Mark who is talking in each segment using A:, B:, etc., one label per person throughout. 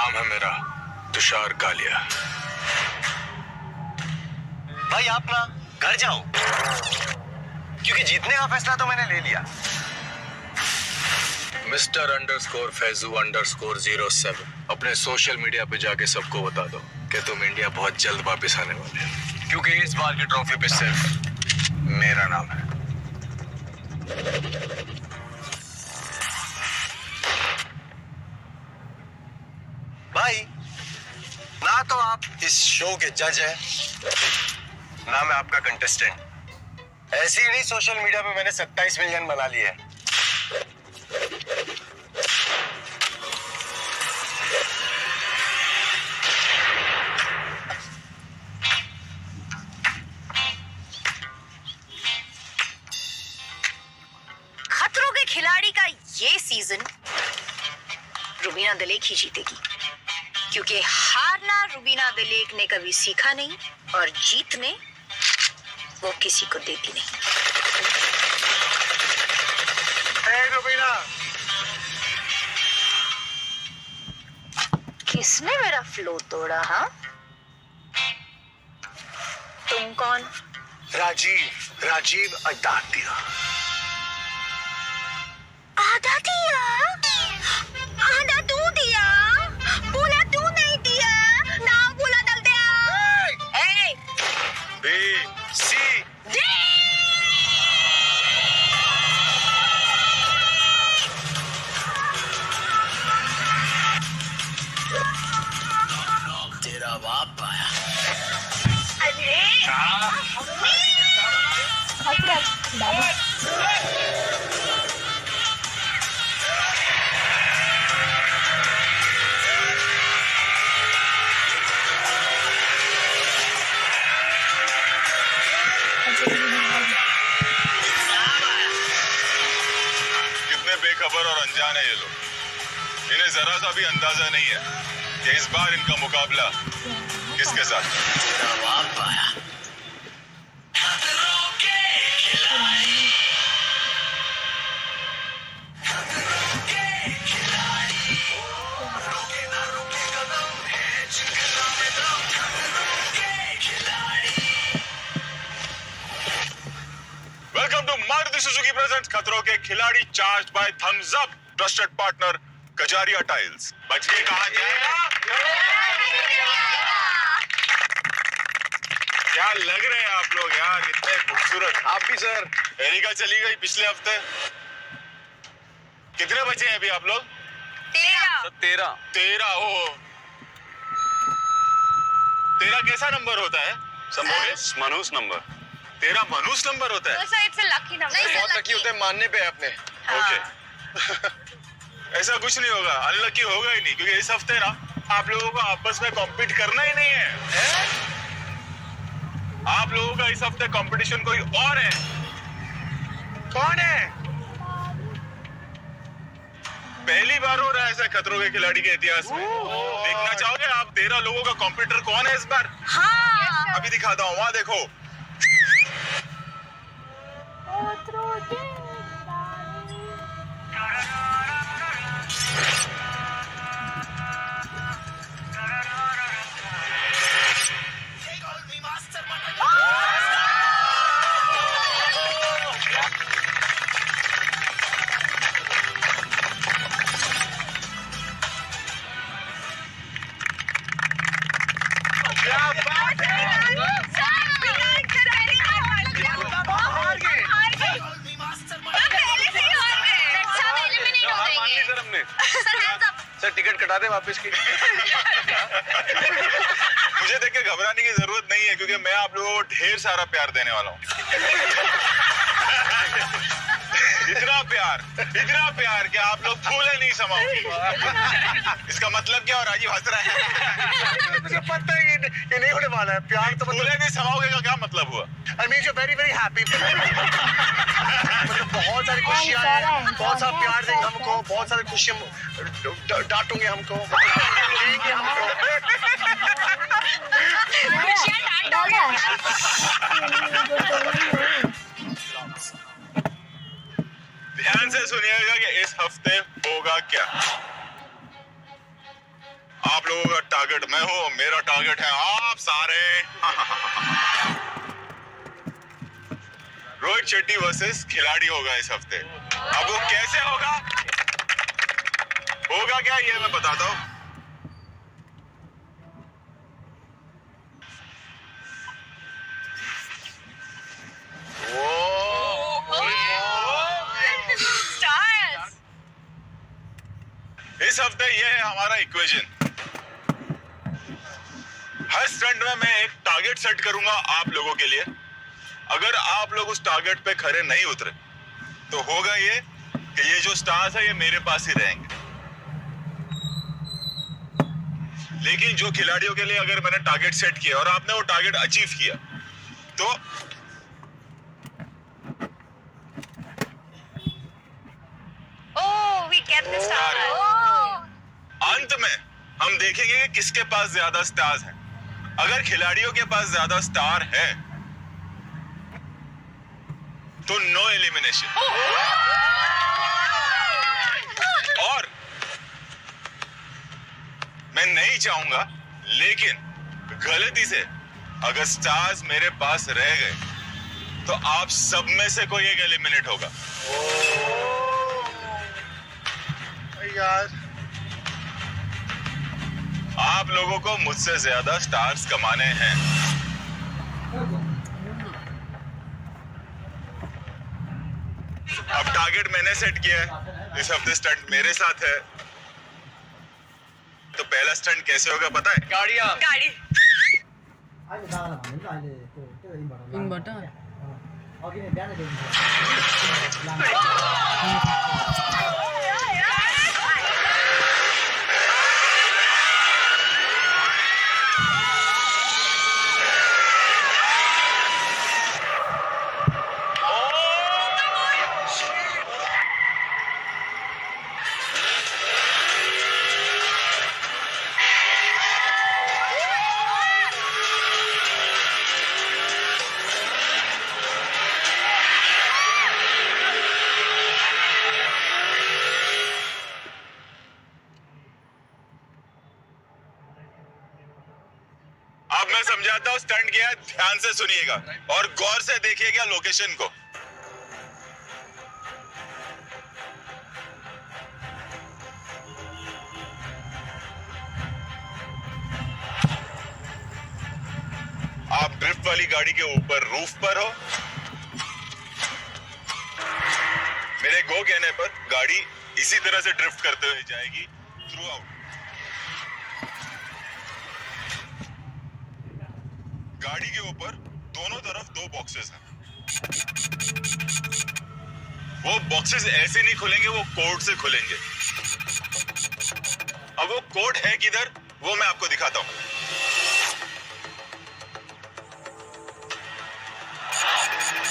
A: नाम है मेरा तुषार कालिया।
B: भाई आप ना घर जाओ, क्योंकि जीतने का फैसला तो मैंने ले लिया।
A: मिस्टर अंडरस्कोर फैजू अंडरस्कोर 07 अपने सोशल मीडिया पे जाके सबको बता दो कि तुम इंडिया बहुत जल्द वापस आने वाले हो, क्योंकि इस बार की ट्रॉफी पे सिर्फ मेरा नाम है।
B: भाई ना तो आप इस शो के जज हैं, ना मैं आपका कंटेस्टेंट। ऐसे ही नहीं सोशल मीडिया पे मैंने 27 मिलियन बना लिए हैं।
C: खतरों के खिलाड़ी का ये सीजन रुबीना दिलेक ही जीतेगी, क्योंकि हारना रुबीना दिलेक ने कभी सीखा नहीं और जीतने वो किसी को देती नहीं।
B: रुबीना,
C: किसने मेरा फ्लो तोड़ा? हाँ, तुम कौन?
B: राजीव अदातिया।
C: आधा दिया, आधा तू दिया, बोला तू नहीं दिया, ना बोला दल दिया। ए,
B: बी सी
C: दे।
B: तेरा बाप आया।
C: अरे
D: कितने बेखबर और अनजान है ये लोग। इन्हें जरा सा भी अंदाजा नहीं है कि इस बार इनका मुकाबला किसके साथ।
B: बाप आया।
D: Welcome to Maruti Suzuki presents Khatron ke Khiladi, charge by Thums Up, trusted partner Kajaria tiles. बचिए कहां जाएगा। क्या लग रहे हैं आप लोग यार, इतने खूबसूरत।
B: आप भी सर।
D: एरिका चली गई पिछले हफ्ते। कितने बचे हैं अभी आप लोग?
C: 13।
D: 13। ओ 13 कैसा नंबर होता है? मनुष्य नंबर। 13 मनुष्य नंबर होता है।
B: बहुत लकी होते हैं, मानने पे है अपने।
D: ओके। ऐसा कुछ नहीं होगा, अनलकी होगा ही नहीं, क्योंकि इस हफ्ते ना आप लोगों को आपस में कॉम्पीट करना ही नहीं है। आप लोगों का इस हफ्ते कंपटीशन कोई और है।
B: कौन है?
D: पहली बार हो रहा है ऐसा खतरों के खिलाड़ी के इतिहास में। देखना चाहोगे आप 13 लोगों का कॉम्पिटिटर कौन है इस बार?
C: हाँ।
D: अभी दिखाता हूँ, वहां देखो।
B: सर टिकट कटा दे वापस की।
D: मुझे देख के घबराने की जरूरत नहीं है, क्योंकि मैं आप लोगों को ढेर सारा प्यार देने वाला हूँ। इतना प्यार कि आप लोग फूले नहीं समाओगे। इसका मतलब क्या? और राजीव हंस रहा है।
B: मुझे पता है ये नहीं होने वाला है। प्यार तो
D: फूले नहीं समाओगे का क्या मतलब हुआ?
B: I mean you very very happy. मतलब बहुत सारी खुशियां हैं, बहुत सारा प्यार देंगे हमको, बहुत सारी खुशियां डांटोगे हमको, देंगे हमको।
D: ध्यान से सुनिएगा कि इस हफ्ते होगा क्या। आप टारगेट मैं हूँ, मेरा टारगेट है आप सारे। रोहित शेट्टी वर्सेस खिलाड़ी होगा इस हफ्ते। अब वो कैसे होगा क्या ये मैं बताता हूँ। इस हफ्ते ये है हमारा इक्वेशन। हर स्टंट में मैं एक टारगेट सेट करूंगा आप लोगों के लिए। अगर आप लोग उस टारगेट पे खरे नहीं उतरे तो होगा ये कि ये जो स्टार्स है ये मेरे पास ही रहेंगे। लेकिन जो खिलाड़ियों के लिए अगर मैंने टारगेट सेट किया और आपने वो टारगेट अचीव किया तो अंत में हम देखेंगे कि किसके पास ज्यादा स्टार्स हैं। अगर खिलाड़ियों के पास ज्यादा स्टार है तो नो एलिमिनेशन। और मैं नहीं चाहूंगा, लेकिन गलती से अगर स्टार्स मेरे पास रह गए तो आप सब में से कोई एक एलिमिनेट होगा। यार, आप लोगों को मुझसे ज्यादा स्टार्स कमाने हैं। अब टारगेट मैंने सेट किया है, इस हफ्ते स्टंट मेरे साथ है। तो पहला स्टंट कैसे होगा पता है?
C: गाड़ी
E: अहिले दादालाई भन्नु अहिले त्यो इन्भर्टर अघि नै बिहानै
D: अब मैं समझाता हूँ स्टंट क्या है, ध्यान से सुनिएगा और गौर से देखिएगा लोकेशन को। आप ड्रिफ्ट वाली गाड़ी के ऊपर रूफ पर हो। मेरे गो कहने पर गाड़ी इसी तरह से ड्रिफ्ट करते हुए जाएगी थ्रू आउट। गाड़ी के ऊपर दोनों तरफ दो बॉक्सेस हैं। वो बॉक्सेस ऐसे नहीं खुलेंगे, वो कोड से खुलेंगे। अब वो कोड है किधर वो मैं आपको दिखाता हूं।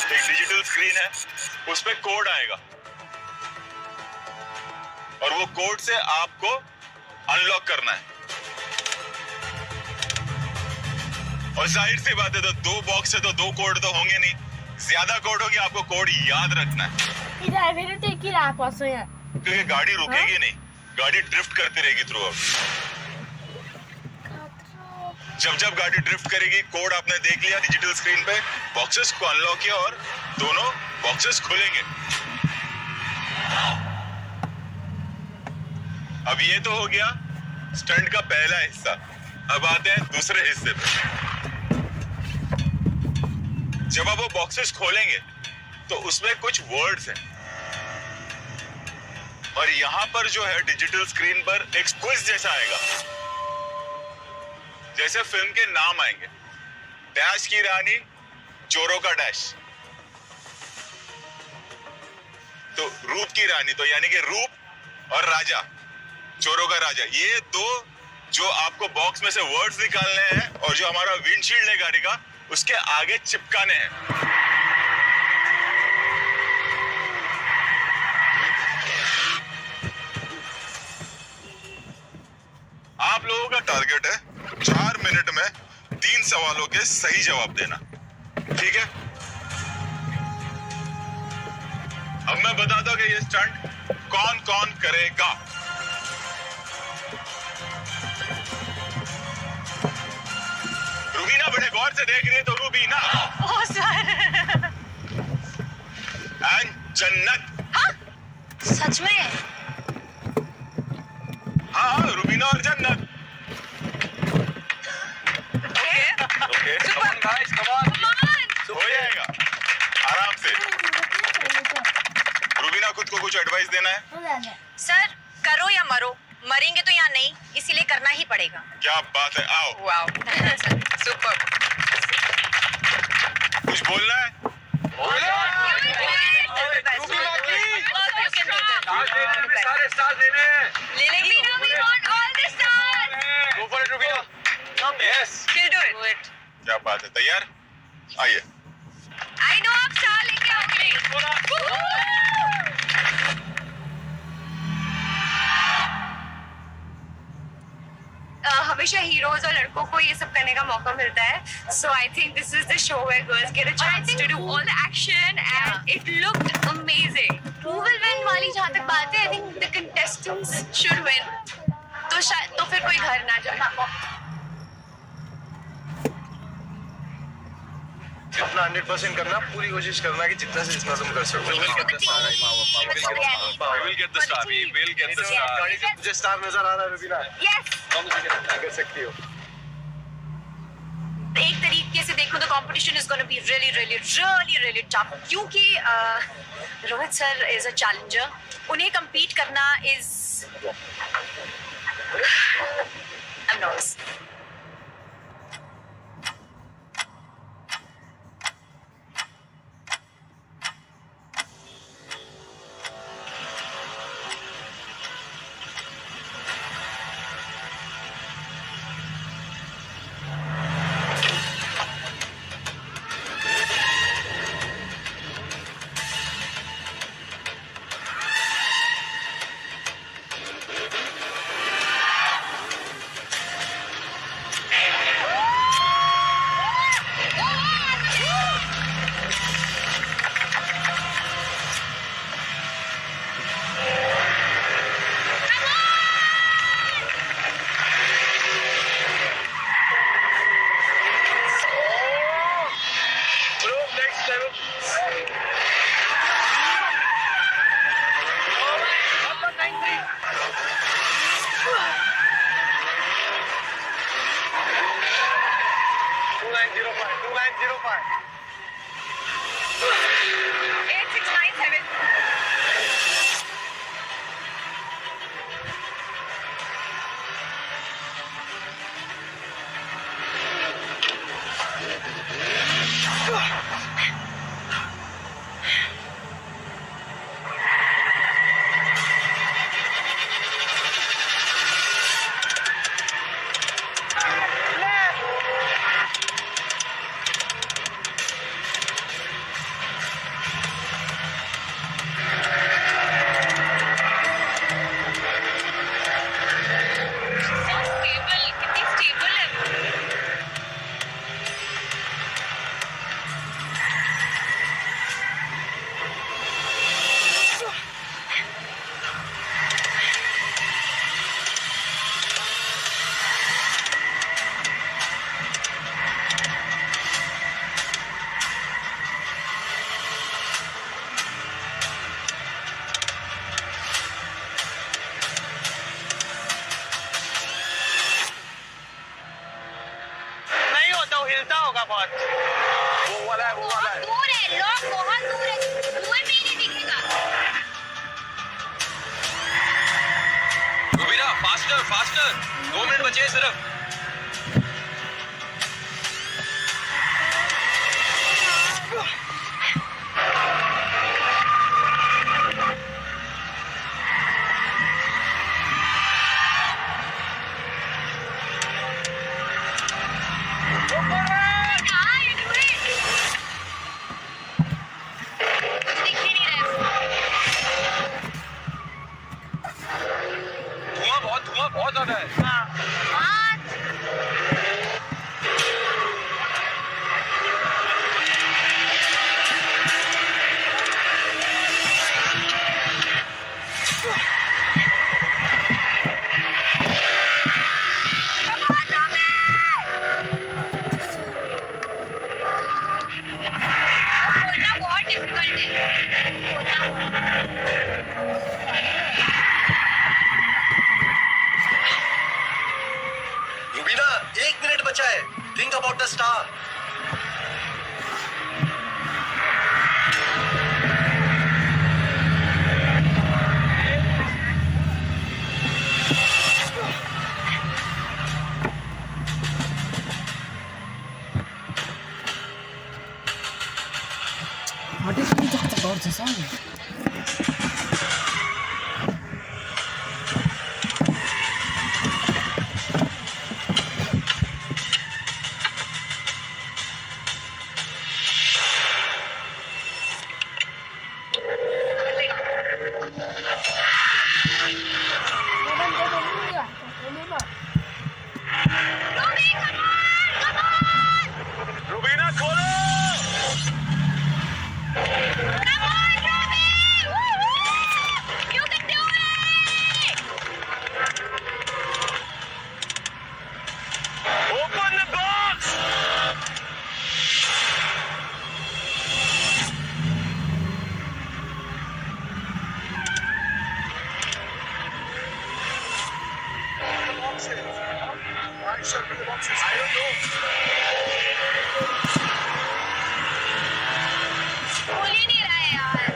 D: एक डिजिटल स्क्रीन है, उस पे कोड आएगा और वो कोड से आपको अनलॉक करना है। और जाहिर सी बात है, तो दो बॉक्स है तो दो कोड तो होंगे नहीं, ज्यादा कोड होगी, आपको कोड याद रखना है। क्योंकि गाड़ी रुकेगी नहीं, गाड़ी ड्रिफ्ट करती रहेगी थ्रू आउट। जब जब गाड़ी ड्रिफ्ट करेगी, कोड आपने देख लिया डिजिटल स्क्रीन पे, बॉक्सेस को अनलॉक किया और दोनों बॉक्सेस खुलेंगे। अब ये तो हो गया स्टंट का पहला हिस्सा। अब आते हैं दूसरे हिस्से पे। जब आप वो बॉक्सेस खोलेंगे तो उसमें कुछ वर्ड्स हैं और यहां पर जो है डिजिटल स्क्रीन पर एक क्विज जैसा आएगा, जैसे फिल्म के नाम आएंगे। डैश की रानी, चोरों का डैश। तो रूप की रानी, तो यानी कि रूप और राजा, चोरों का राजा, ये दो जो आपको बॉक्स में से वर्ड्स निकालने हैं और जो हमारा विंडशील्ड है गाड़ी का उसके आगे चिपकाने हैं। आप लोगों का टारगेट है 4 मिनट में 3 सवालों के सही जवाब देना, ठीक है? अब मैं बताता हूं कि ये स्टंट कौन कौन करेगा। से देख रही है तो रूबीना
C: ओ सर।
D: एंड जन्नत।
C: हाँ सच में?
D: हाँ रूबीना और जन्नत। Okay
A: Come on guys, come on.
D: हो जाएगा आराम से। रूबीना खुद को कुछ एडवाइस देना है?
C: सर करो या मरो, मरेंगे तो यहाँ नहीं, इसीलिए करना ही पड़ेगा।
D: क्या बात है, आओ।
C: Wow super.
D: कुछ बोलना है?
A: सारे स्टार लेने हैं।
C: ले लेंगे। We want all the stars.
A: Go for it, Rubina. Yes.
C: We'll do it.
D: क्या बात है, तैयार? आइए।
C: I know आप स्टार लेके आओगे।
F: हमेशा हीरोज और लड़कों को ये सब करने का मौका मिलता है, so I think this is the show where girls get a chance to do all the action and it looked amazing. Who will win वाली जहाँ तक बात है, I think the contestants should win, तो शायद तो फिर कोई घर ना जाए।
B: अपना 100% करना, पूरी कोशिश करना कि जितना से जितना तुम कर सको।
A: We will get the star. We will get the star. We will get the star.
B: गाड़ी से तुझे स्टार नजर आ रहा है रूबीना?
F: यस,
B: कर सकती हो।
C: एक तरीके से देखो तो competition is gonna be really really really really tough, क्योंकि Rohit sir is a challenger, उन्हें compete करना इज आई एम नर्वस।
B: हिलता होगा बहुत। वो वाला है, वो वाला है।
F: दूर है, लॉक बहुत दूर है, धुएं में ही नहीं दिखेगा।
A: रूबीना फास्टर फास्टर, 2 मिनट बचे हैं सिर्फ।
F: हाँ,
B: 1 मिनट बचा है. Think about the star.
E: हटेको नि त गर्छ सर
D: रुबीना खोलो. Open the box. I don't know.
F: खोल ही नहीं रहा है यार.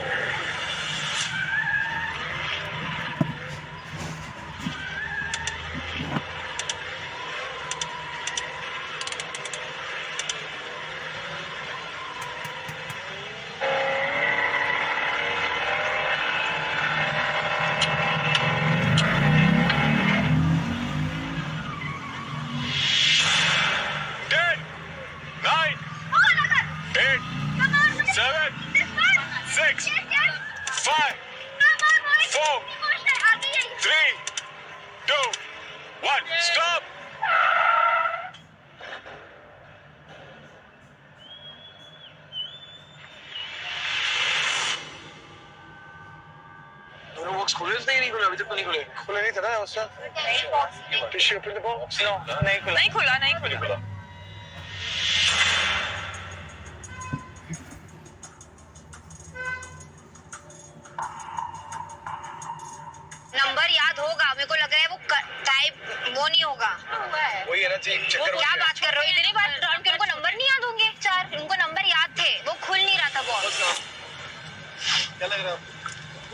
D: Ten, nine, 8, 7, 6, 5, 4, 3, 2, 1. Stop.
B: दोनों बॉक्स खुले थे नहीं खुले? अभी तक तो नहीं खुले. खुले नहीं था ना उसका. Fish open the box. No, नहीं खुला.
F: नहीं खुला. नंबर याद होगा, मेरे को लग रहा है वो टाइप वो नहीं होगा.
B: वही है ना जी.
F: वो
B: चक्कर
F: क्या बात कर रहे हो? इतनी बार राउंड के उनको नंबर नहीं याद होंगे? 4 उनको नंबर याद थे, वो खुल नहीं रहा था बॉक्स.
B: क्या लग रहा है?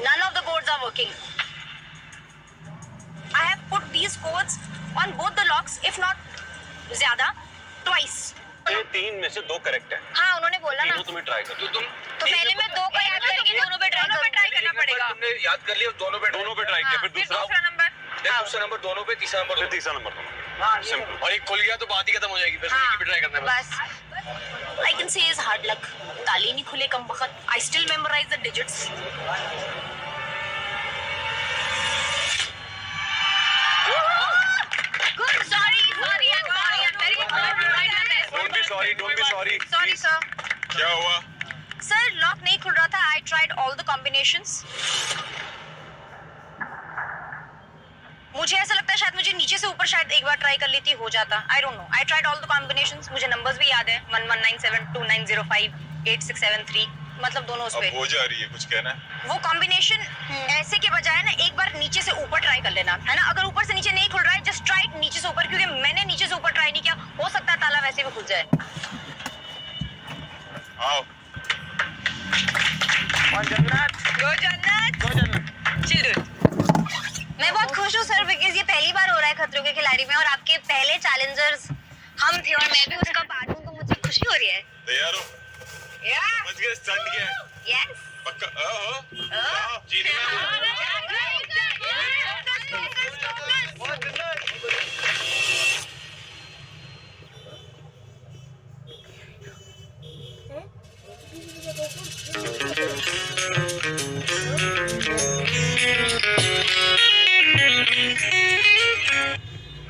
C: None of the codes are working. I have put these codes on both the locks, if not ज़्यादा, twice.
B: ये 3 में से 2 करेक्ट है.
C: हाँ, उन्होंने बोला ना.
B: तीनों तुम्हें ट्राई कर. तो तुम
C: तो पहले मैं 2 को याद करके दोनों पे ट्राई करना पड़ेगा.
B: तुमने याद कर लिया. दोनों पे ट्राई किया. फिर दूसरा
F: नंबर.
B: दूसरा नंबर दोनों पे. तीसरा नंबर फिर तीसरा नंबर दोनों. सिंपल. और एक खुल गया तो बात ही खत्म हो जाएगी. फिर एक ही पे ट्राई करना है बस.
C: बस. I can say is hard luck. ताली नहीं खुले कम वक्त. I still memorize the digits. Good. Sorry. I'm very sorry.
D: Don't be sorry. Don't be sorry.
C: Sorry, sir.
D: क्या हुआ?
C: Sir, lock नहीं खुल रहा था. I tried all the combinations. मुझे ऐसा लगता है शायद मुझे नीचे से ऊपर शायद एक बार ट्राई कर लेती हो जाता. I don't know. I tried all the combinations. मुझे नंबर्स भी याद है. 1197 2905 8673. मतलब दोनों उस पे.
D: अब हो जा रही है. कुछ कहना है?
C: वो कॉम्बिनेशन ऐसे के बजाय ना एक बार नीचे से ऊपर ट्राई कर लेना है ना. अगर ऊपर से नीचे नहीं खुल रहा है जस्ट ट्राई नीचे से ऊपर, क्योंकि मैंने नीचे से ऊपर ट्राई नहीं किया. हो सकता है ताला वैसे भी खुल जाए.
D: आओ.
C: गो जन्नत. चिल. मैं बहुत खुश हूँ सर, बिकॉज ये पहली बार हो रहा है खतरों के खिलाड़ी में, और आपके पहले चैलेंजर्स हम थे और मैं भी उसका पार्ट हूँ, तो मुझे खुशी हो रही है.
D: तैयार हो? समझ गए स्टंट क्या है?
C: यस.
D: पक्का? आओ. जीत गए.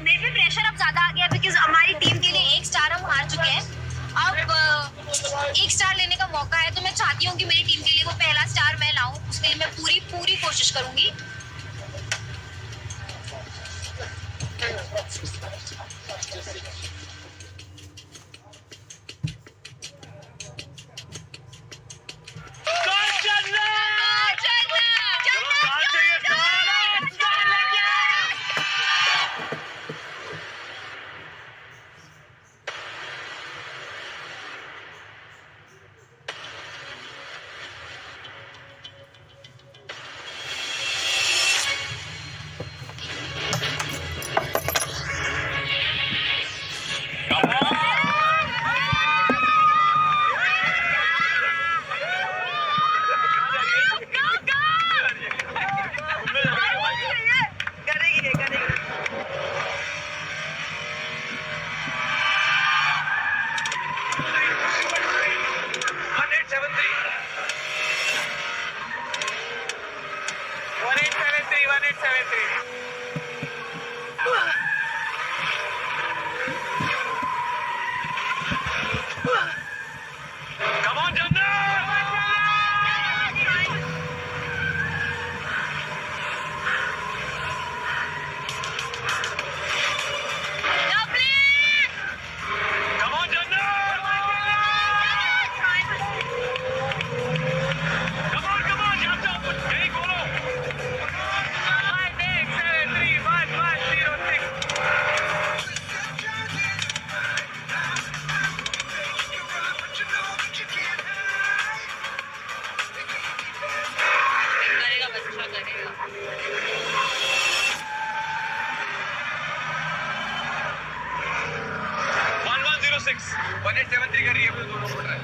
C: मेरे पे प्रेशर अब ज्यादा आ गया बिकॉज हमारी टीम के लिए 1 स्टार हम हार चुके हैं. अब 1 स्टार लेने का मौका है, तो मैं चाहती हूँ कि मेरी टीम के लिए वो पहला स्टार मैं लाऊं. उसके लिए मैं पूरी कोशिश करूंगी.
D: 6 1873 का रिएबल दोनों को ट्राई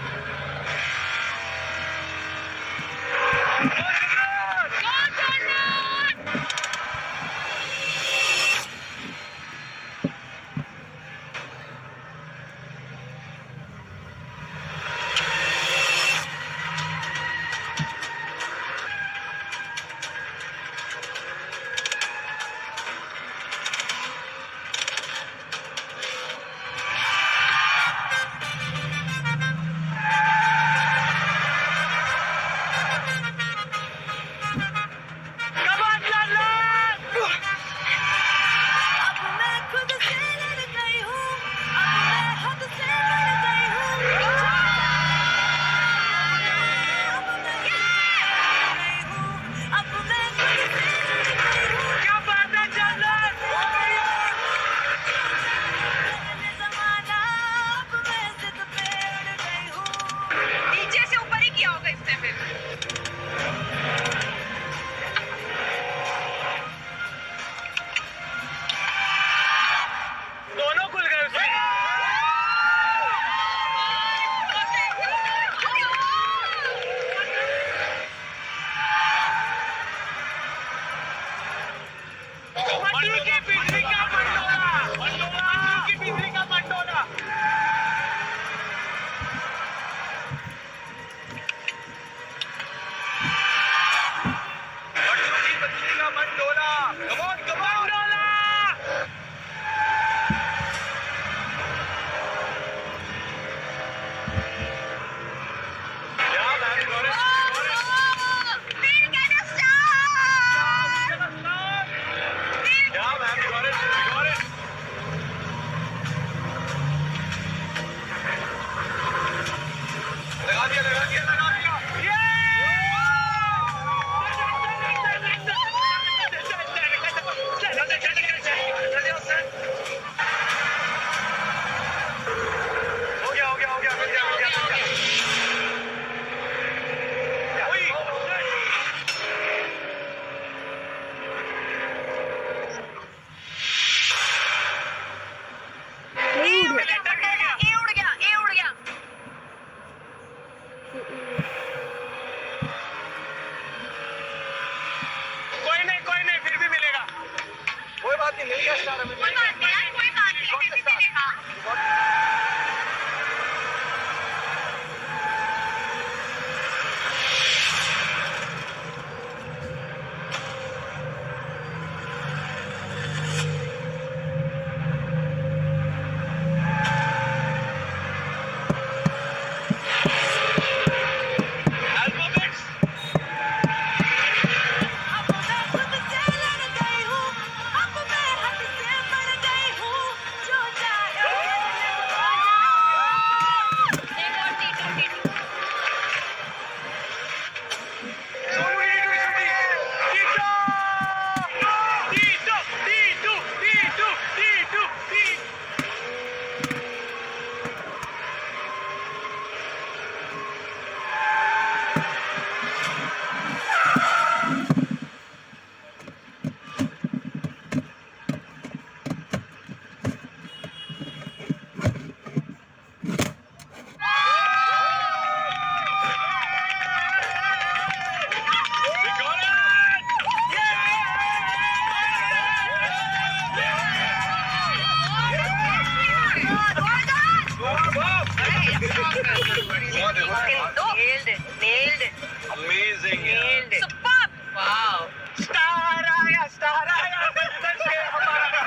F: नीचे से ऊपर ही किया होगा इसने फिर
D: दोनों खुल गए उसमें मट्टी की बिजली का मंडोला मट्टी की बिजली का मंडोला मट्टी की बिजली का Mandola Mandola Yeah, man, got it. Yeah, man, got it. We got it. लगा दिया, लगा दिया, लगा दिया. हो गया, हो गया, हो गया, मिल गया, मिल गया, मिल गया. ओए,
C: ये उड़ गया, ये उड़ गया।
D: कोई नहीं, फिर भी मिलेगा. कोई बात नहीं, मिल गया स्टार अभी.
F: कोई बात नहीं यार, कोई बात नहीं, फिर भी मिलेगा।
D: Alphabets. Sonu T2. We got it! Amazing, yeah.
F: Superb! Wow!
D: Star आया, सच के हमारा.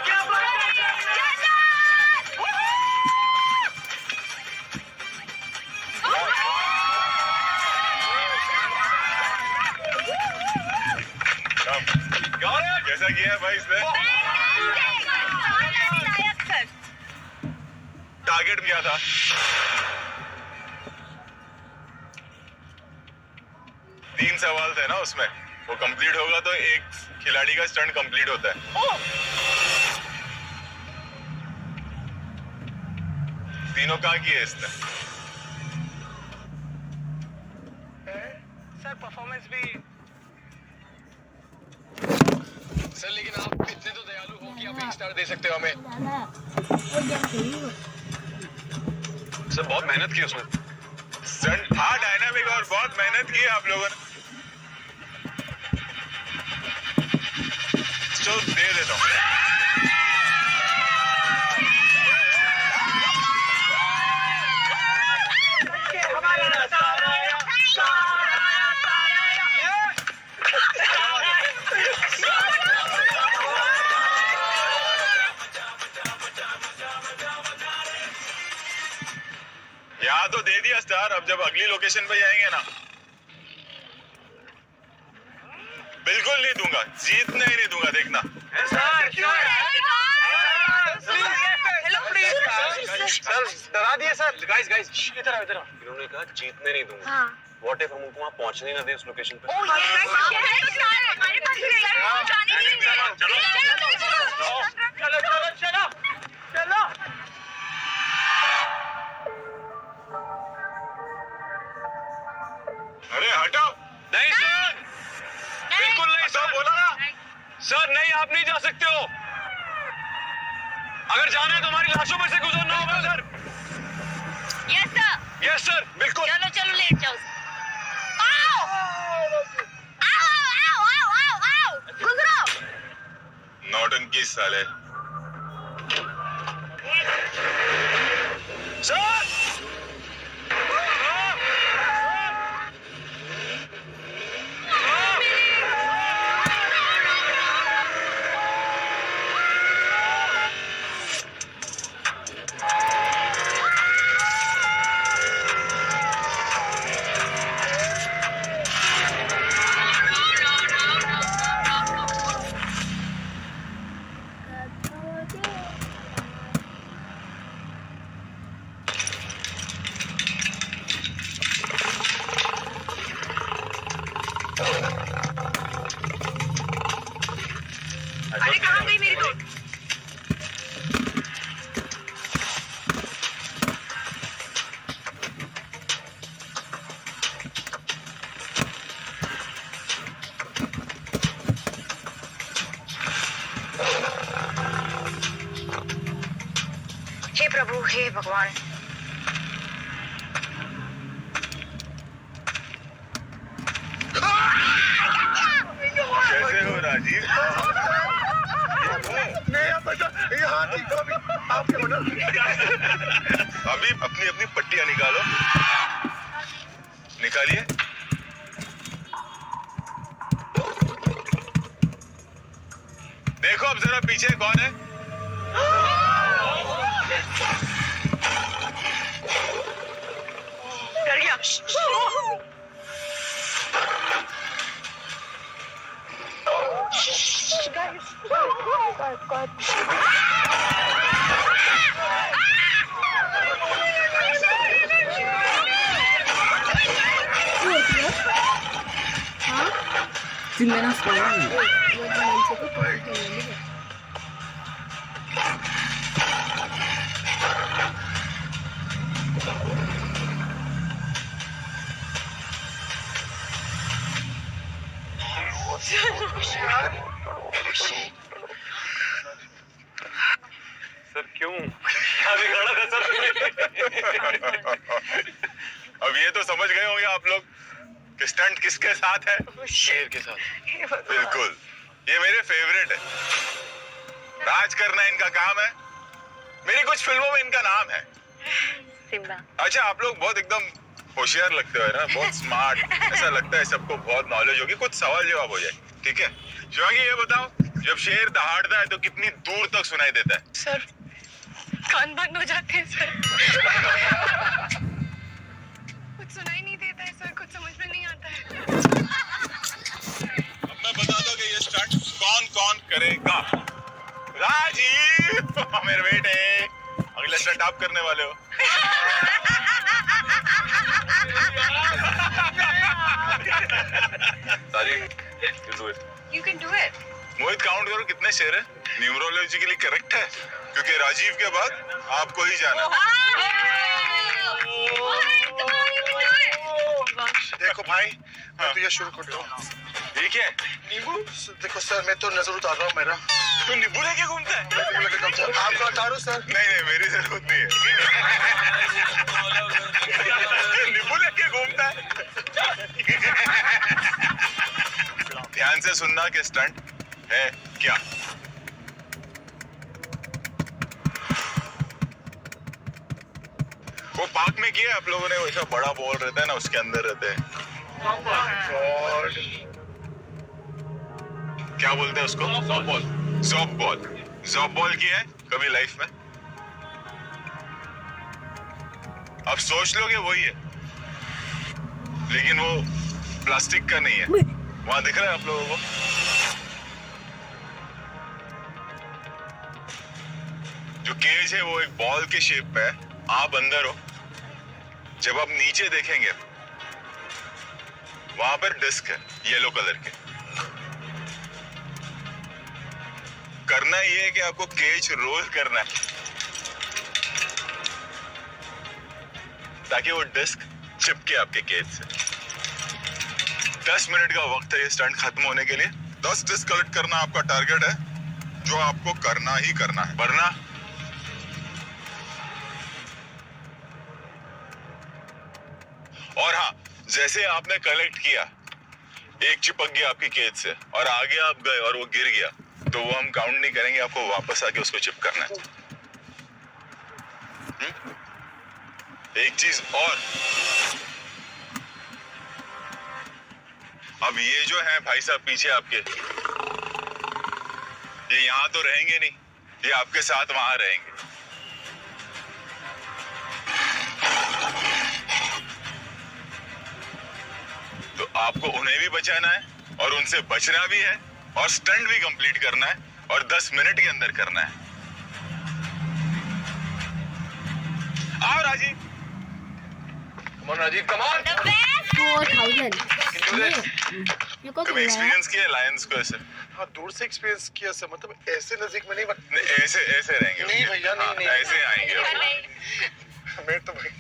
D: क्या बात है? Got it? कैसा किया है भाई इसने? टारगेट किया था. तीन सवाल थे ना उसमें, वो कंप्लीट होगा तो एक खिलाड़ी का स्टंट कंप्लीट होता है. तीनों कहाँ किए इसने?
G: सर परफॉर्मेंस भी
A: सर लेकिन आप इतने तो दयालु हो कि आप 1 स्टार दे सकते हो हमें।
D: सर बहुत मेहनत की उसने। स्टंट था डायनामिक और बहुत मेहनत की आप लोगों ने। तो दे देता हूँ। यहाँ तो दे दिया स्टार, अब जब अगली लोकेशन पे जाएंगे ना बिल्कुल नहीं दूंगा, जीतने ही नहीं दूंगा, देखना।
B: सर डरा दिए सर। गाइस गाइस इधर आओ इधर आओ। इन्होंने कहा जीतने नहीं दूंगा। व्हाट इफ हम उनको वहां पहुंचने ना दे उस लोकेशन पे। चलो।
D: अरे हटाओ। नहीं सर, बिल्कुल नहीं सर, बोला ना सर। नहीं, आप नहीं जा सकते हो। अगर जाना है तो हमारी लाशों में से गुजरना होगा सर। यस सर, बिल्कुल।
C: चलो चलो लेट जाओ। आओ आओ आओ आओ आओ आओ गुजरो।
D: नौटंकी साले। सर
C: अरे कहाँ गई मेरी दोस्त? हे प्रभु, हे भगवान।
D: कैसे हो राजीव? अभी अपनी अपनी पट्टियां निकालो। निकालिए। देखो अब जरा पीछे कौन है।
C: डर गया।
E: Primera forma.
D: सर क्यों? क्या बिगाड़ा था सर? अब ये तो समझ गए होंगे आप लोग कि स्टंट किसके साथ है।
A: शेर के साथ।
D: बिल्कुल, ये मेरे फेवरेट है। राज करना इनका काम है। मेरी कुछ फिल्मों में इनका नाम है।
C: सिम्बा।
D: अच्छा, आप लोग बहुत एकदम होशियार लगते हो ना, बहुत स्मार्ट। ऐसा लगता है सबको बहुत नॉलेज होगी। कुछ सवाल जवाब हो जाए, ठीक है? शिवांगी ये बताओ, जब शेर दहाड़ता है तो कितनी दूर तक सुनाई देता है?
F: सर कान बंद हो जाते हैं सर। कुछ सुनाई नहीं देता है सर, कुछ समझ में नहीं आता है।
D: अब मैं बता दूं कि ये स्टंट कौन कौन करेगा। राजीव मेरे बेटे, अगला स्टंट आप करने वाले हो।
F: You can do it.
D: Mohit count करो कितने शेर है। न्यूमरोलॉजिकली करेक्ट है, क्योंकि राजीव के बाद आपको ही जाना है।
B: देखो भाई, मैं तो ये शुरू कर दूं।
D: ये क्या है?
B: नींबू? देखो सर, मैं तो नजर उतार रहा हूँ मेरा।
D: तू नींबू लेके घूमता है?
B: आपका उतारो सर।
D: नहीं, मेरी जरूरत नहीं है। नींबू लेके घूमता है। ध्यान से सुनना कि स्टंट है क्या। वो पार्क में किया आप लोगों ने, वैसा बड़ा बॉल रहता है ना, उसके अंदर रहते हैं। गॉड, क्या बोलते हैं उसको? सॉफ्ट बॉल किया है कभी लाइफ में? अब सोच लोगे वही है, लेकिन वो प्लास्टिक का नहीं है। वहां दिख रहा है आप लोगों को? जो केज है वो एक बॉल के शेप में है, आप अंदर हो। जब आप नीचे देखेंगे वहां पर डिस्क है येलो कलर के। करना ये है कि आपको केज रोल करना है ताकि वो डिस्क चिपके आपके केज से। 10 मिनट का वक्त है ये स्टंट खत्म होने के लिए। 10 डिस्क कलेक्ट करना आपका टारगेट है, जो आपको करना ही करना है, वरना और हाँ, जैसे आपने कलेक्ट किया, एक चिपक गया आपकी केज से और आगे आप गए और वो गिर गया, तो वो हम काउंट नहीं करेंगे, आपको वापस आके उसको चिप करना है। एक चीज और, अब ये जो है भाई साहब पीछे आपके, ये यहां तो रहेंगे नहीं, ये आपके साथ वहां रहेंगे। तो आपको उन्हें भी बचाना है और उनसे बचना भी है और स्टंट भी कंप्लीट करना है और 10 मिनट के अंदर करना है। आओ Rajiv, come on Rajiv, come on.
G: 4,000 ये को
D: कभी एक्सपीरियंस किया लायंस को ऐसे?
B: हाँ, दूर से एक्सपीरियंस किया सर, मतलब ऐसे नजदीक में नहीं।
D: नहीं, ऐसे रहेंगे।
B: नहीं भैया, नहीं,
D: हाँ,
B: नहीं।
D: ऐसे आएंगे।
B: मैं तो भाई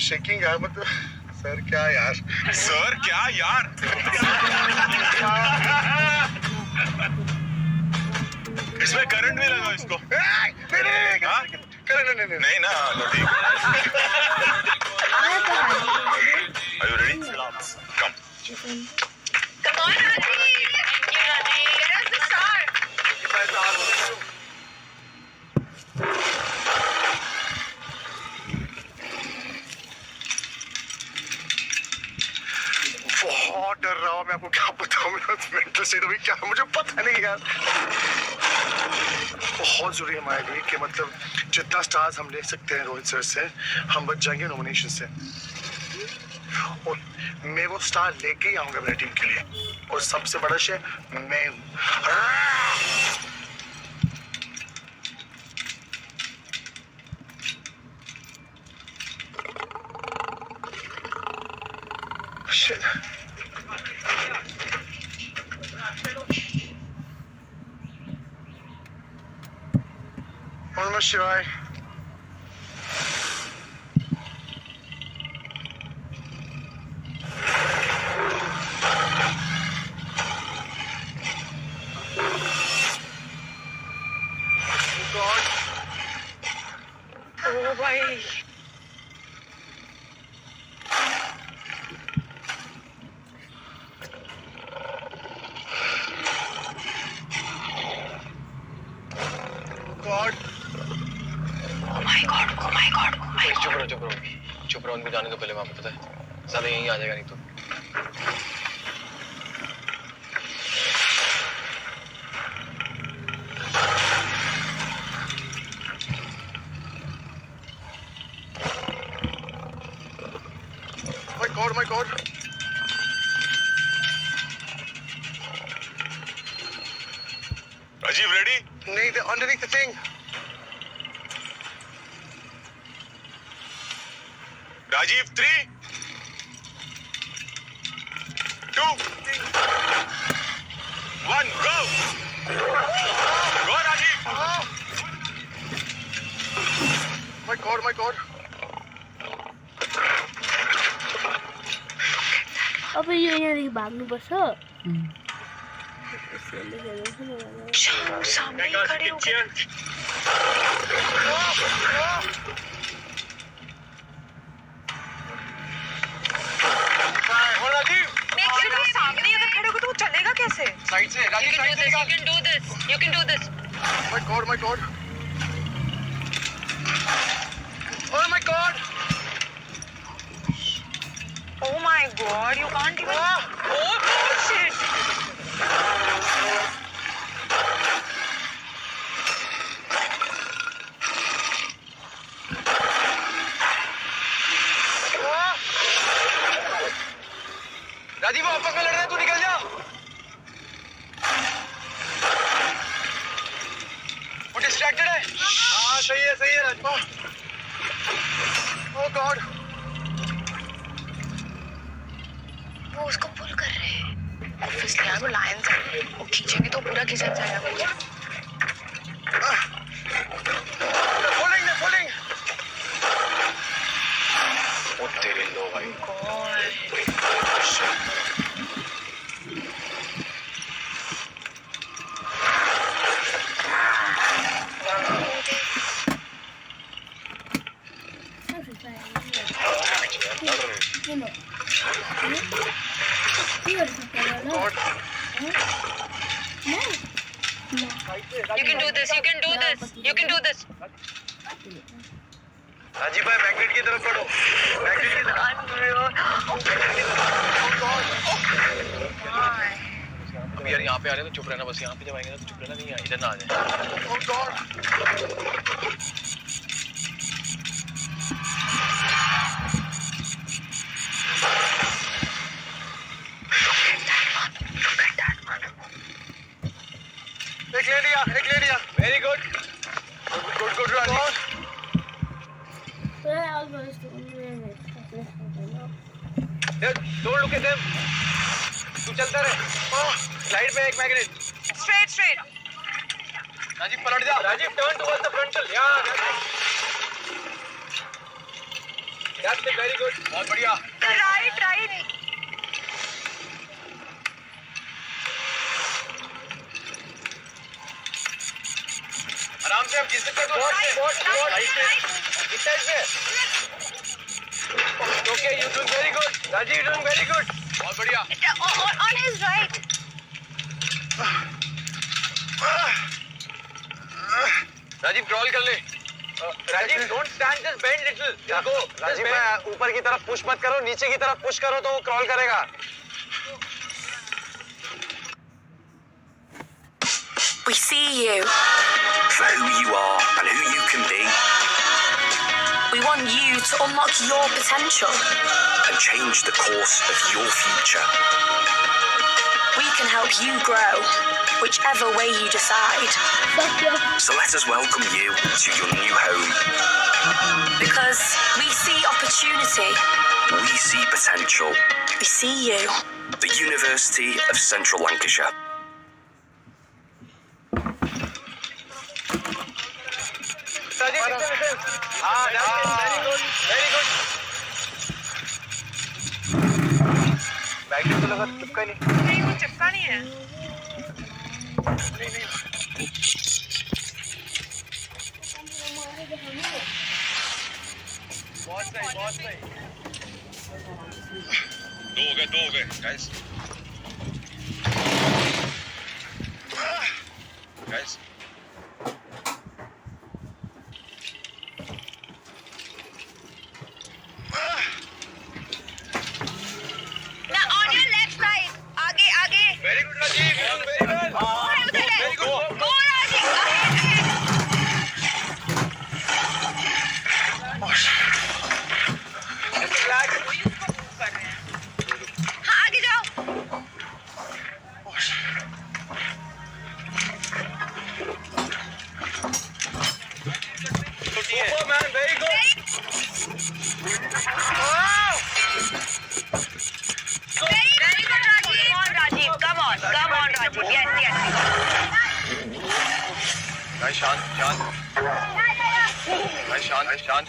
B: शेकिंग है, मतलब सर क्या यार।
D: सर क्या यार? इसमें करंट भी लगा इसको। हाँ? नहीं ना, तो ठीक। Are you ready? Come.
F: Come on, Rajiv. Get us the start.
B: बहुत डर रहा हूँ मैं, आपको क्या बताऊँ, मेरा मेंटल स्टेट अभी क्या है मुझे पता नहीं यार। बहुत जरूरी है हमारे लिए कि मतलब जितना स्टार्स हम ले सकते हैं रोहित सर से, हम बच जाएंगे नॉमिनेशन से। और मैं वो स्टार लेके ही आऊंगा मेरी टीम के लिए, और सबसे बड़ा शेर मैं हूँ। Shit. Om Namah Shivaya.
F: Oh, भाई।
B: God.
C: Oh my God, oh my God, oh my God.
H: चुप रहो, उनको जाने दो पहले वहां पे, पता है साला यहीं आ जाएगा नहीं तो।
B: My God.
D: Rajiv, ready?
B: नहीं, they're underneath the thing.
D: Rajiv, 3, 2, 1, go! Go, Rajiv!
B: My God.
G: अब यो यहाँदेखि भाग्नुपर्छ।
F: सामने ही खड़े हो गए। Make sure आप सामने अगर खड़े हो तो वो चलेगा कैसे?
H: साइड से राजीव, साइड से निकाल।
F: You can do this. You can do this.
H: My God, my God, oh my God,
F: Oh my God! You can't even. Oh shit!
H: Rajiv वो आपस में लड़ रहे हैं, तू निकल जा। वो डिस्ट्रैक्टेड है। हाँ सही है राजीव। ओह गॉड,
F: वो उसको पुल कर रहे हैं। ऑब्वियसली यार वो लायंस है, वो खींचेंगे तो पूरा खींचा जाएगा।
H: पुलिंग।
A: वो तेरे लो भाई।
G: You know. You are supposed to No.
F: You can do this. You can do this. You can do this.
B: Rajiv भाई मैग्नेट की तरफ पढ़ो, मैग्नेट की तरफ।
H: अब यार यहाँ पे आ रहे हैं तो चुप रहना, बस यहाँ पे जब आएंगे ना तो चुप रहना, नहीं इधर ना आ जाए। ओह गॉड, एक ले लिया, very good Rajiv. Don't look at them, तू चलता रहे। साइड पे एक मैग्नेट,
F: Straight.
H: राजीव पलट जा, Rajiv turn towards the frontal, यार दैट्स इट, वेरी गुड, बहुत बढ़िया।
F: Right.
H: आराम से, अब जिस तक स्पॉट इस साइड पे। Okay, you doing very good Rajiv, you doing very good, बहुत बढ़िया।
F: On his right.
H: Rajiv crawl कर ले। Rajiv don't stand, just bend little, go.
B: Rajiv भाई ऊपर की तरफ पुश मत करो, नीचे की तरफ पुश करो तो वो क्रॉल करेगा।
C: We see you.
I: For who you are and who you can be,
C: We want you to unlock your potential.
I: and change the course of your future.
C: We can help you grow, whichever way you decide.
I: So let us welcome you to your new home.
C: Because we see opportunity.
I: We see potential.
C: We see you.
I: The University of Central Lancashire.
H: Rajiv little, हाँ very good. Magnet तो लगा, चिपका नहीं।
F: नहीं वो चिपका नहीं है।
H: बहुत सही।
D: दो हो गए guys.
F: Now on your left side. आगे.
H: Very good Rajiv, very well.
F: उधर है।
H: Very good.
F: Go Rajiv, ahead. हाँ आगे जाओ।
H: Super man, very good.
F: Very good Rajiv. Come on Rajiv. Yes.
H: भाई शांत।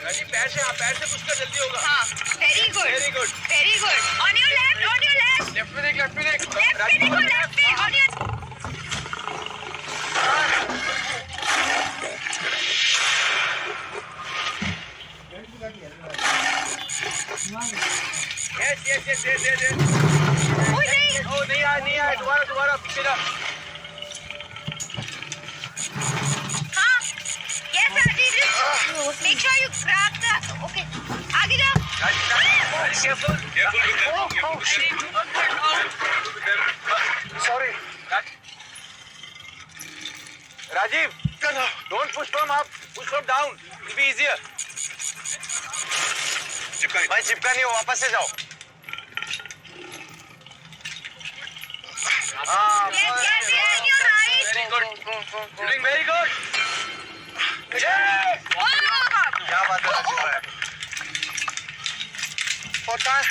H: राजीव पैर से पुश कर, जल्दी होगा।
F: हाँ, very good. On your left.
H: Left में देख लेफ्ट में देख
C: लेफ्ट पे देखो, लेफ्ट पे ऑडियंस।
H: यस दे
C: ओए नहीं,
H: ओ नहीं आया दोबारा पीछे जा
C: हाँ, yes Rajiv, make sure you grab the, okay, आगे जाओ।
H: careful
B: sorry
H: Rajiv don't push from up push from down it'll be easier
B: भाई चिपका नहीं हो, वापस से जाओ। हाँ
C: Yes, you're right।
H: very good you're doing very good yes
C: Oh,
B: क्या बात है राजीव भाई, होता है।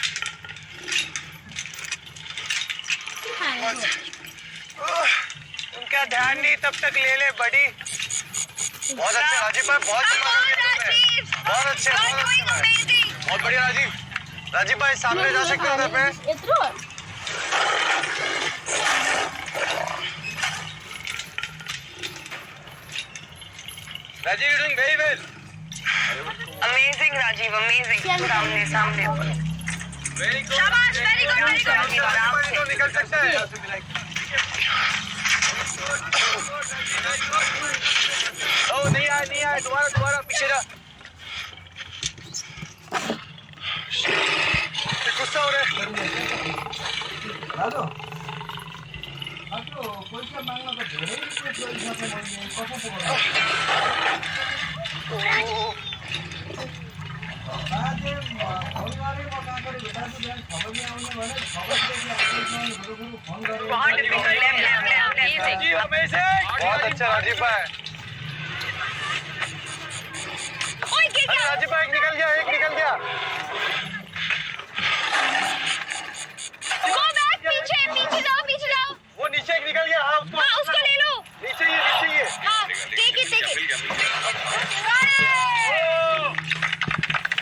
H: उनका ध्यान नहीं तब तक ले ले बड़ी
B: बहुत अच्छे राजीव भाई, बहुत
C: come on Rajiv,
B: बहुत अच्छे
C: you're doing amazing।
B: बहुत बढ़िया राजीव। राजीव भाई सामने जा सकते हो उधर पे?
G: ಎದ್ರು
H: Rajiv you're doing very well
C: Amazing Rajiv, amazing। सामने
H: very good
C: शाबाश, very good
H: राजीव
C: आराम से।
H: तो निकल सकता है ओ नहीं आया दोबारा पीछे जा गुस्सा हो रहा है
E: दादा अब पैसा माग्न त धेरै रिक्वेस्ट गरिसकेँ मैले, कसो पो गर्नु? बाजे परिवारै म काँकरी भेटाएको बिहान खबर ल्याउने भने खबरदेखि आफूसँग फोन गरेँ।
C: बहुत difficult है, amazing।
H: जी amazing
B: बहुत अच्छा राजीव भाई।
C: ओए गिर
B: अरे
C: गया।
B: राजीव भाई एक निकल गया
C: Go back, पीछे जाओ।
H: वो नीचे एक निकल गया हाँ उसको
C: हाँ, उसको ले लो।
H: नीचे ये
C: हाँ, take it।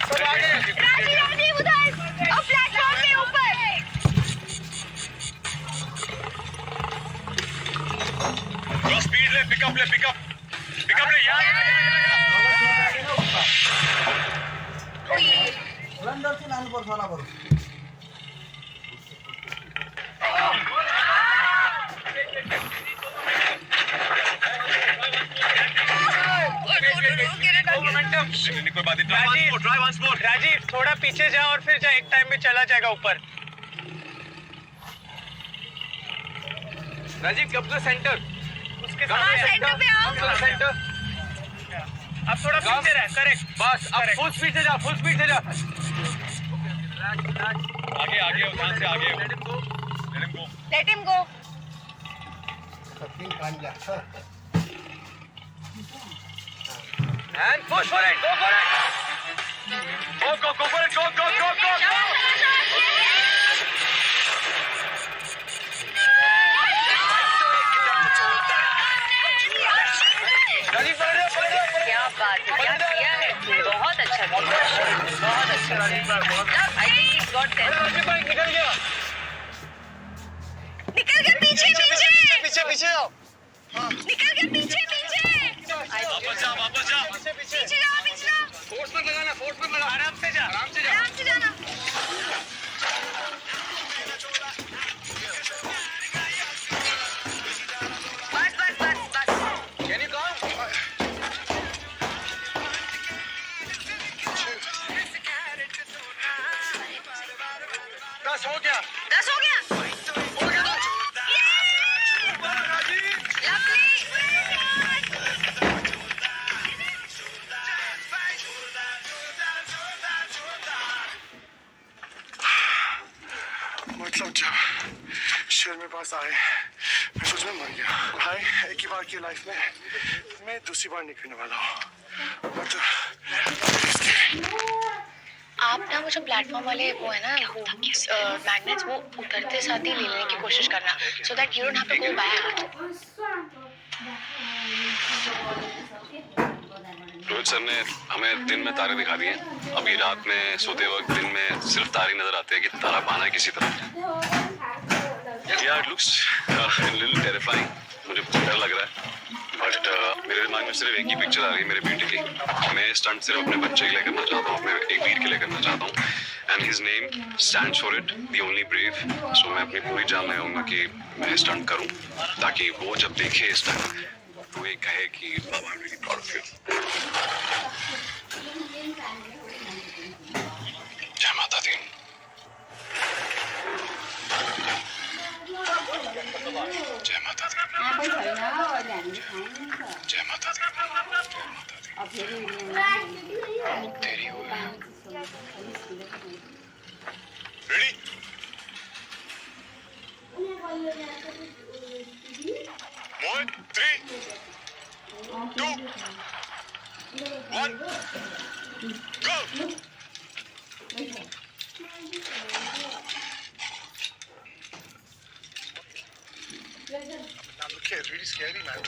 H: सब आगे
C: राजीव उधर, और प्लेटफॉर्म के ऊपर।
D: स्पीड ले पिकअप ले यार
E: सिलिन्डर चाहिँ लानुपर्छ होला बरु।
H: राजीव थोड़ा पीछे जा और फिर जा एक टाइम में चला जाएगा ऊपर राजीव कब से सेंटर उसके सामने
C: सेंटर पे आओ।
H: सेंटर अब थोड़ा पीछे रह करेक्ट बस अब फुल स्पीड से जा
D: आगे ध्यान से आगे
C: Let him go।
E: सकिङ पानी लाग्छ।
H: and push for it go for it go for it go Rajiv पकड़
C: क्या बात है, क्या किया है, बहुत अच्छा किया, बहुत अच्छा। I think he's got 10।
H: Rajiv भाई निकल गया
C: पीछे
B: पीछे आओ।
C: निकल गया पीछे।
D: वापस जा
C: पीछे जाओ।
H: फोर्स मत लगाना आराम से जा
C: आराम से जाना। बस।
H: Can you come?
B: बस हो गया।
C: 10 हो गया।
B: मतलब जब शेर मेरे पास आए मैं सोच में मर गया भाई। एक ही बार की लाइफ में मैं दूसरी बार निकलने वाला हूँ। मतलब
F: आप ना वो जो प्लेटफॉर्म वाले वो है ना मैग्नेट्स वो उतरते साथ ही ले लेने की कोशिश करना so that you don't have to go back
J: Rohit sir ने हमें दिन में तारे दिखा दिए, अभी रात में सोते वक्त दिन में सिर्फ तारे नजर आते हैं कि तारा पाना है किसी तरह। Yeah, it looks a little terrifying. मुझे डर लग रहा है, बट मेरे दिमाग में सिर्फ एक ही पिक्चर आ रही है मेरे बेटे की। मैं स्टंट सिर्फ अपने बच्चे के लिए करना चाहता हूँ, अपने एक वीर के लिए करना चाहता हूँ, and his name stands for it, the only brave. So मैं अपनी पूरी जान लगाऊंगा कि मैं स्टंट करूँ, ताकि वो जब देखे स्टंट वो ये कहे कि बाबा I am really proud of you. जय माता दी। जय माता दी। जय माता दी। तेरी हो
D: ready 1 3 2 1 go. Now look here, it's really scary, man.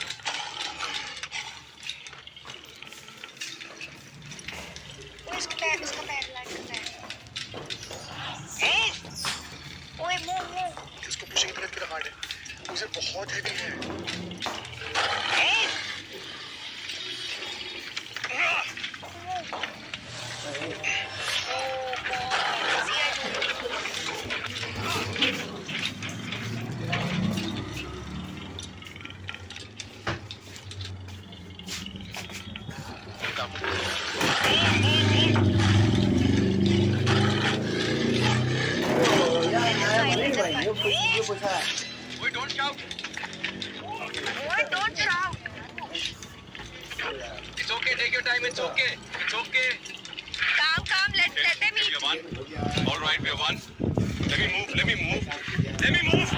C: उसका पैर लाइट कर रहा है।
D: Move!
C: ओए मूव।
D: उसको पुशिंग पे तेरा हार्ड है, उसे बहुत हेवी है।
H: Wait, don't shout.
C: ओए don't shout.
H: It's okay, take your time, it's okay. It's okay.
C: काम let them eat.
D: We are one. All right, we are one. Let me move. Let me move. Let me move.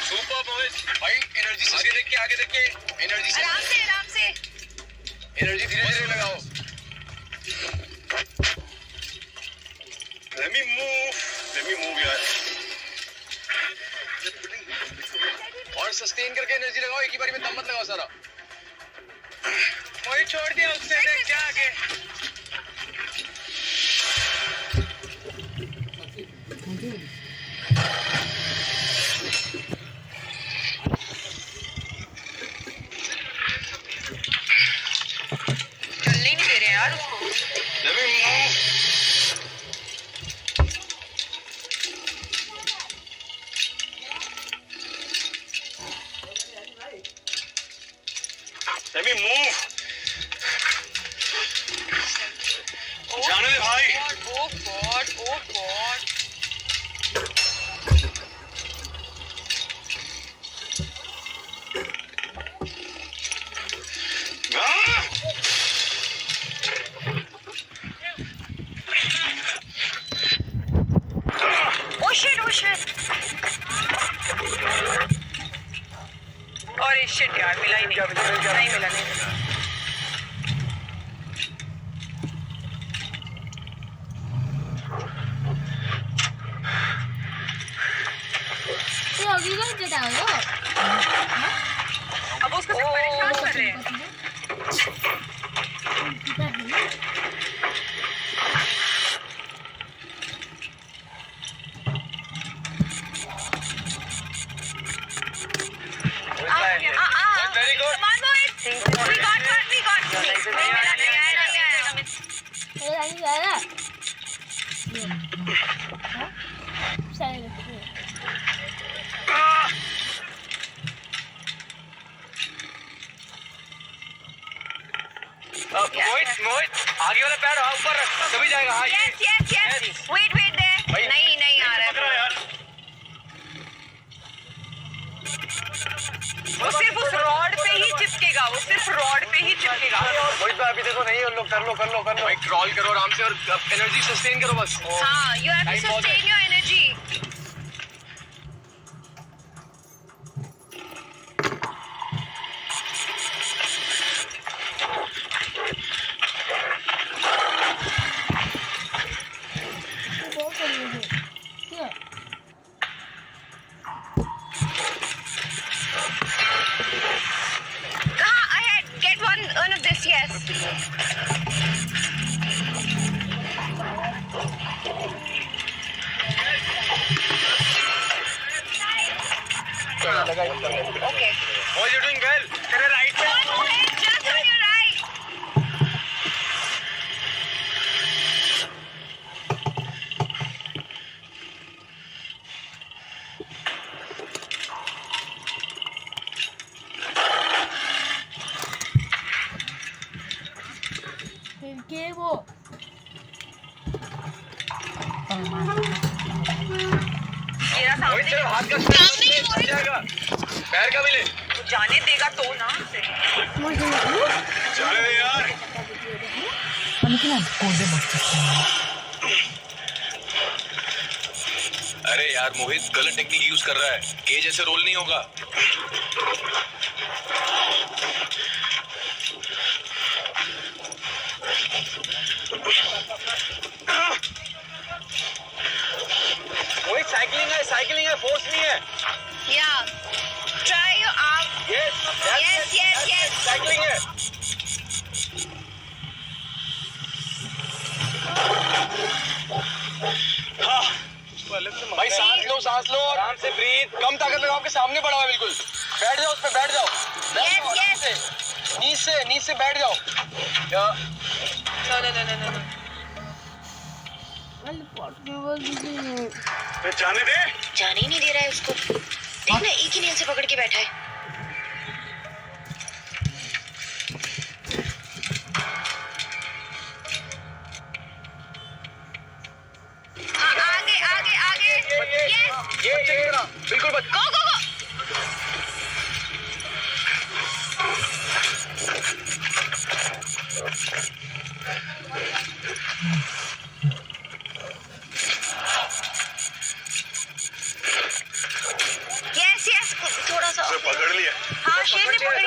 H: Super, Mohit. भाई energy से आगे देख के energy से
C: आराम से।
H: Energy धीरे-धीरे लगाओ।
D: Let me move. Let me move, यार.
H: और सस्टेन करके एनर्जी लगाओ, एक ही बारी में दम मत लगाओ सारा। मोहित छोड़ दिया उससे, देख क्या आगे।
C: चलने नहीं दे रहे यार उसको।
D: Let me move. Let me move. जाने दे भाई.
F: Oh God.
C: Oh shit.
F: और ये shit यार मिला ही नहीं मिला।
G: तो अभी कहाँ जताओ?
F: अब उसको सब परेशान कर रहे हैं।
H: Very good.
C: Come on, Mohit. We got one. नहीं मिला।
G: अरे आगे जा रहा। सारे रखो।
H: मोहित आगे वाला पैर ऊपर रख, तभी जाएगा। हाँ
C: Yes. Wait there. नहीं आ रहा है।
F: वो सिर्फ उस रॉड पे ही चिपकेगा।
H: मोहित भाई अभी देखो नहीं, कर लो भाई, क्रॉल करो आराम से और एनर्जी सस्टेन करो बस।
C: हाँ, you have to sustain your energy.
H: Guide कर लेते हैं।
C: Okay.
H: Boys, you're doing well. तेरे राइट पे।
F: One more hit, just on your right.
G: फिर के वो
F: मेरा सामने
H: बोल चलो, हाथ का सामने ही जाएगा। पैर का भी ले।
F: वो जाने देगा तो ना।
D: चले रे यार।
A: अरे यार मोहित गलत टेक्निक यूज कर रहा है, केज ऐसे रोल नहीं होगा।
H: वही साइकिलिंग है, फोर्स नहीं है।
F: Yeah. Try your arm. Yes.
H: Cycling है।
A: भाई सांस लो और
H: आराम से ब्रीथ।
A: कम ताकत लगाओ के सामने पड़ा हुआ है बिल्कुल। बैठ जाओ उस पे, बैठ जाओ। नीचे से बैठ जाओ।
F: No.
D: जाने दे।
C: जाने ही नहीं दे रहा है उसको। देखना एक ही नील से पकड़ के बैठा है।
F: आगे. Yes.
H: ये बिल्कुल बच।
F: Go. Yes. थोड़ा सा.
D: उसे पकड़ लिया।
F: हाँ, शेर ने पकड़ी.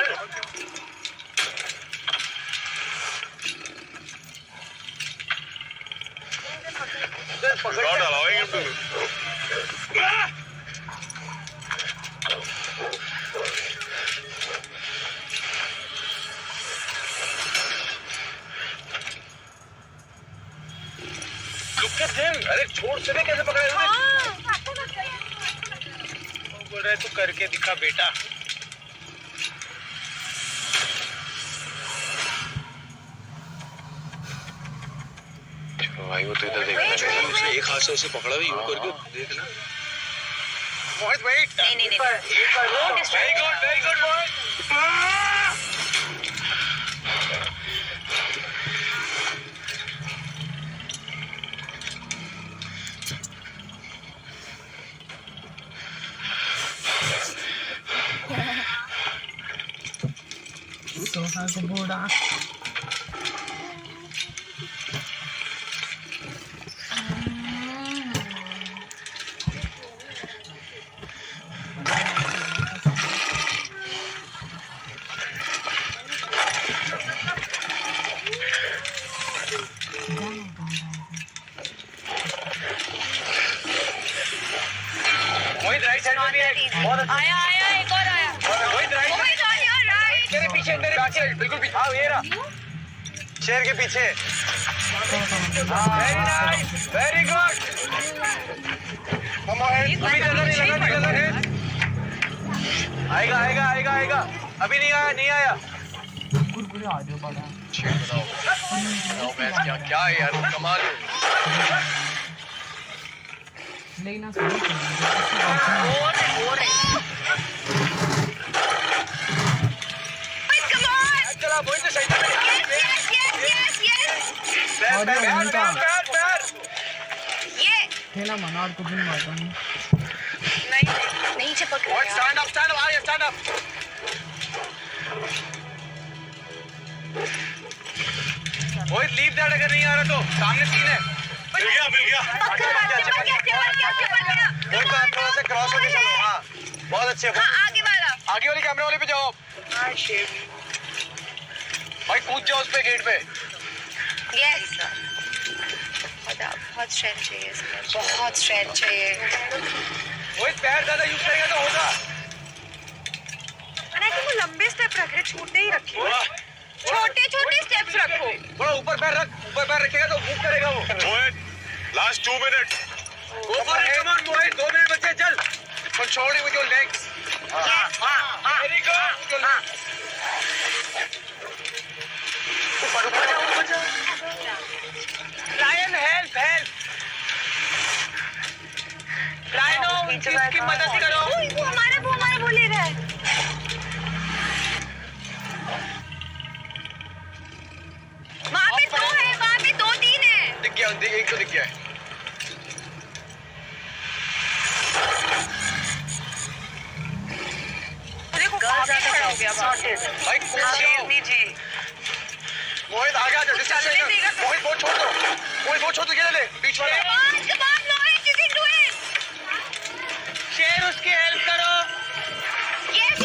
D: लौट डालाओगे तुम।
H: अरे छोड़ से कैसे पकड़ा है? बोल रहे तू करके दिखा बेटा।
A: भाई वो तो इधर देखना, उसने एक हाथ से उसे पकड़ा भी यूं करके देखना।
H: वेट।
C: नहीं.
H: Very good boy. Mohit right side में भी है। बहुत अच्छा।
F: आया एक और आया.
H: Mohit right
F: Mohammed on your right.
H: तेरे पीछे बिल्कुल पीछे। हाँ ये रहा शेर के पीछे। Very nice, very good. अभी नजर है। आएगा। अभी नहीं आया।
A: क्या है यार, कमाल है।
H: चला मोहित ने सही में। पैर।
F: ये नहीं चिपक रहा.
H: Stand up. Mohit leave that अगर नहीं आ रहा तो सामने सीन है।
D: मिल गया।
H: मोहित आप थोड़ा सा क्रॉस होके चलो। हाँ बहुत अच्छे।
F: आगे वाला.
H: आगे वाली कैमरे वाले पे जाओ। भाई कूद जाओ उस पे गेट पे।
F: Yes. बहुत स्ट्रेंथ चाहिए इसमें. बहुत स्ट्रेंथ चाहिए.
H: मोहित पैर ज्यादा यूज करेगा तो होगा।
F: वो लंबे स्टेप रख रहे, छोटे ही रखिए. छोटे स्टेप्स रखो.
H: थोड़ा ऊपर पैर रखेगा तो मूव करेगा वो।
D: Mohit, last 2 minute.
H: Go for it, come on Mohit, 2 minute बचे, चल। Control it with your legs. Very good. Lion help help. लायनो इसकी मदद करो।
C: वो हमारा वो ले रहा है। वहाँ पे दो है, वहाँ पे दो तीन है।
H: दिख गया, एक तो दिख गया है। भाई मोहित आगे आ जा, डिस्टेंस मेंटेन। मोहित बहुत छोड़ दो, मोहित बहुत छोड़ दो, ये ले बीच वाला।
C: Come on, Mohit, you can do it.
H: शेर उसकी हेल्प करो।
C: Yes.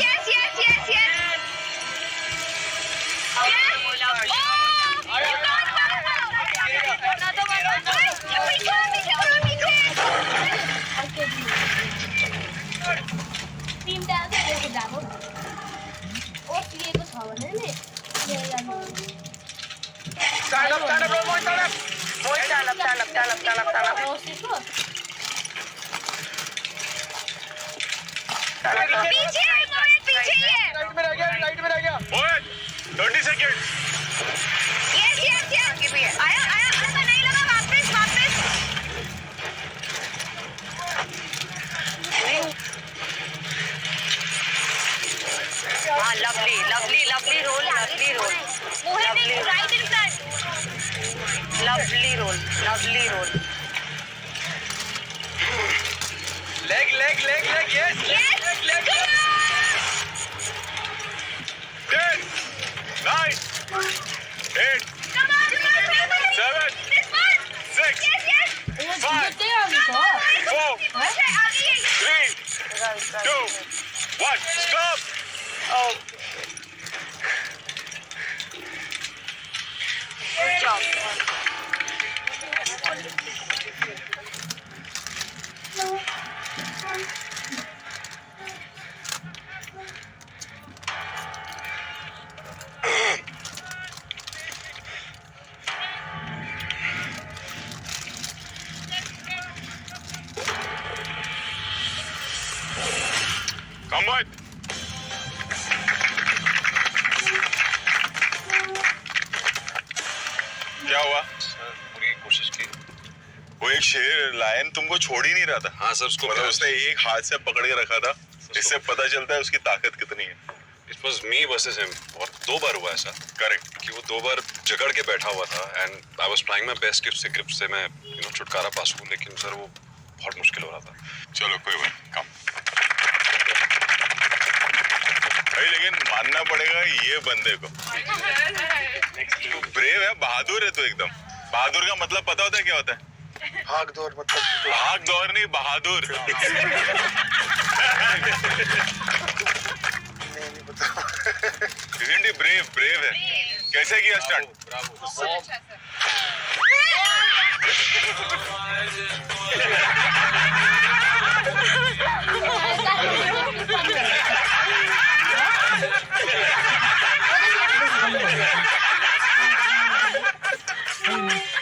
G: टीम डाल के देखो जाओ और ये तो खाने ले ये जानो
H: स्टैंड अप मोहित स्टैंड अप।
G: और सीखो
C: पीछे है मोहित, पीछे ही है।
H: राइट में रह गया।
D: मोहित 30 सेकंड।
C: Yes. आया नहीं लगा, वापस।
F: हाँ, lovely roll.
C: Mohit right in front.
F: Lovely roll.
H: Leg yes.
C: Yes.
D: 10 9 8
C: Come on.
D: 7
C: This one.
D: 6
C: Yes.
D: 5
G: ये आगे को
D: 4
C: आगे
D: 3 2 1 stop.
F: Good job.
D: Come on. क्या हुआ?
J: पूरी कोशिश की।
D: वो एक शेर लायन तुमको छोड़ ही नहीं रहा था।
J: हाँ सर, उसको
D: मतलब उसने एक हाथ से पकड़ के रखा था। इससे पता चलता है उसकी ताकत कितनी है।
J: It was me versus him, और 2 बार हुआ ऐसा।
D: करेक्ट।
J: कि वो 2 बार जकड़ के बैठा हुआ था and I was trying my best कि उससे ग्रिप से मैं छुटकारा पा सकूं, लेकिन सर वो बहुत मुश्किल हो रहा था।
D: चलो कोई बात, कम भाई, लेकिन मानना पड़ेगा ये बंदे को। ब्रेव है, बहादुर है। तो एकदम बहादुर का मतलब पता होता है क्या होता है?
B: भाग दौड़ मतलब
D: भाग दौड़ नहीं, बहादुर। Isn't he brave? ब्रेव है। कैसे किया स्टंट?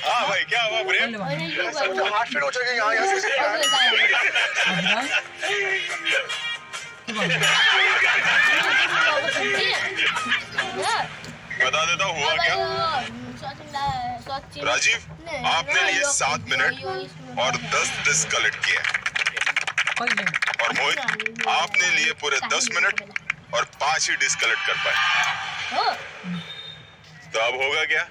D: हाँ भाई, क्या हुआ ब्रेव?
B: हार्ट फेल हो जाएगा यहाँ से।
D: बता देता हूँ हुआ क्या। राजीव, आपने लिए 7 मिनट और 10 डिस्क कलेक्ट किए। और मोहित, आपने लिए पूरे 10 मिनट और 5 ही डिस्क कलेक्ट कर पाए। तो अब होगा क्या?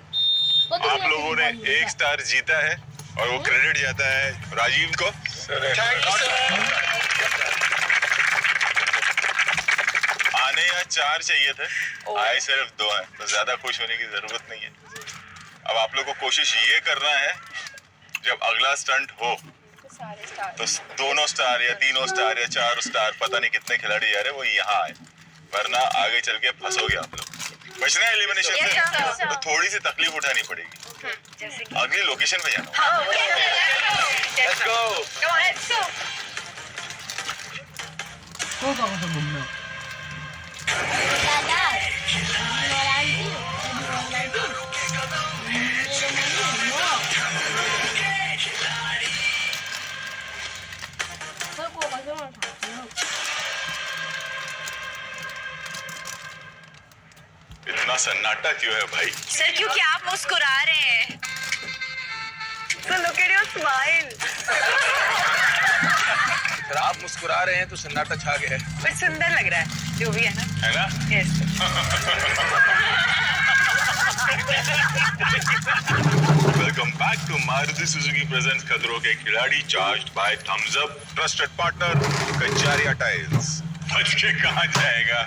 D: आप लोगों ने 1 स्टार जीता है और वो क्रेडिट जाता है राजीव को। आने या 4 चाहिए थे, आए सिर्फ 2 हैं, तो ज्यादा खुश होने की जरूरत नहीं है। अब आप लोग को कोशिश ये करना है, जब अगला स्टंट हो तो दोनों स्टार या तीनों स्टार या 4 स्टार, पता नहीं कितने खिलाड़ी जा रहे, वो यहाँ आए, वरना आगे चल के फंसोगे आप लोग। बचना है एलिमिनेशन से, तो थोड़ी सी तकलीफ उठानी पड़ेगी। अगली लोकेशन पे जाना।
H: Let's go.
D: सन्नाटा क्यों है भाई?
C: सर क्योंकि आप मुस्कुरा रहे हैं। So look at your smile.
A: Sir आप मुस्कुरा रहे हैं तो सन्नाटा छा गया है।
C: बट सुंदर लग रहा है जो भी है ना।
D: है ना?
C: Yes.
D: Welcome back to Maruti Suzuki presents Khatron ke Khiladi, charged by Thums Up, trusted partner Kajaria tiles. बच के कहाँ जाएगा?